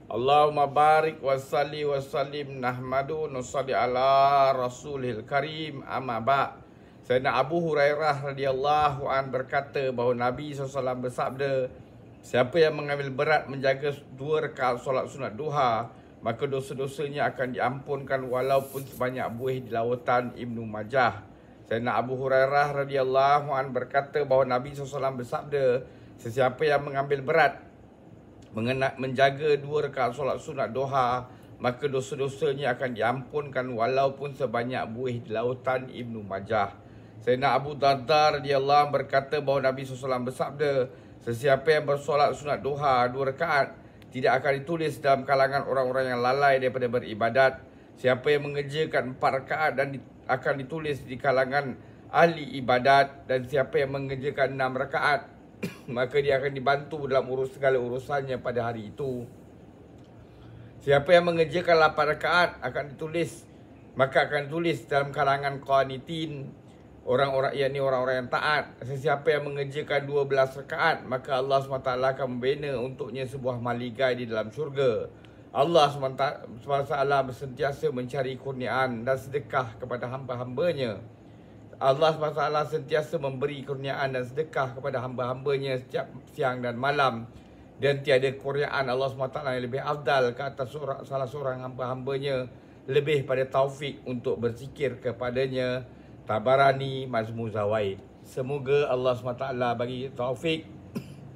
Allahumma barik wa salli wa sallim nahmadu nusalli ala rasulil karim amma ba'. Sayyidina Abu Hurairah radhiyallahu an berkata bahawa Nabi SAW bersabda, siapa yang mengambil berat menjaga 2 rakaat solat sunat duha, maka dosa-dosanya akan diampunkan walaupun sebanyak buih di lautan. Ibnu Majah. Sayyidina Abu Hurairah radhiyallahu an berkata bahawa Nabi SAW bersabda, sesiapa yang mengambil berat menjaga 2 rakaat solat sunat duha, maka dosa-dosanya akan diampunkan walaupun sebanyak buih di lautan. Ibnu Majah. Sayyidina Abu Darda radhiyallahu berkata bahawa Nabi SAW bersabda, sesiapa yang bersolat sunat duha 2 rakaat tidak akan ditulis dalam kalangan orang-orang yang lalai daripada beribadat. Siapa yang mengerjakan 4 rakaat dan akan ditulis di kalangan ahli ibadat. Dan siapa yang mengerjakan 6 rakaat maka dia akan dibantu dalam segala urusannya pada hari itu. Siapa yang mengerjakan 8 rakaat akan ditulis, maka akan ditulis dalam kalangan qanitin, orang-orang yang taat. Sesiapa yang mengerjakan 12 rakaat, maka Allah SWT akan membina untuknya sebuah maligai di dalam syurga. Allah SWT sentiasa mencari kurniaan dan sedekah kepada hamba-hambanya. Allah SWT sentiasa memberi kurniaan dan sedekah kepada hamba-hambanya setiap siang dan malam. Dan tiada kurniaan Allah SWT yang lebih afdal ke atas salah seorang hamba-hambanya lebih pada taufik untuk berzikir kepadanya. Tabarani Majmu' Zawaid. Semoga Allah SWT bagi taufik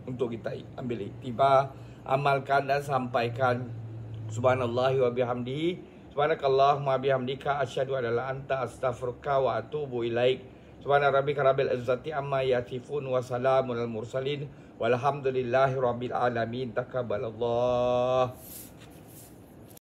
untuk kita ambil iktibar, amalkan dan sampaikan. Subhanallahi wa bihamdihi, subhanakallahumma bihamdika, asyhadu an la anta astaghfiruka wa atubu ilaik. Subhana rabbika rabbil izzati amma yasifun wa salamun al mursalin walhamdulillahi rabbil alamin. Taqabbalallah.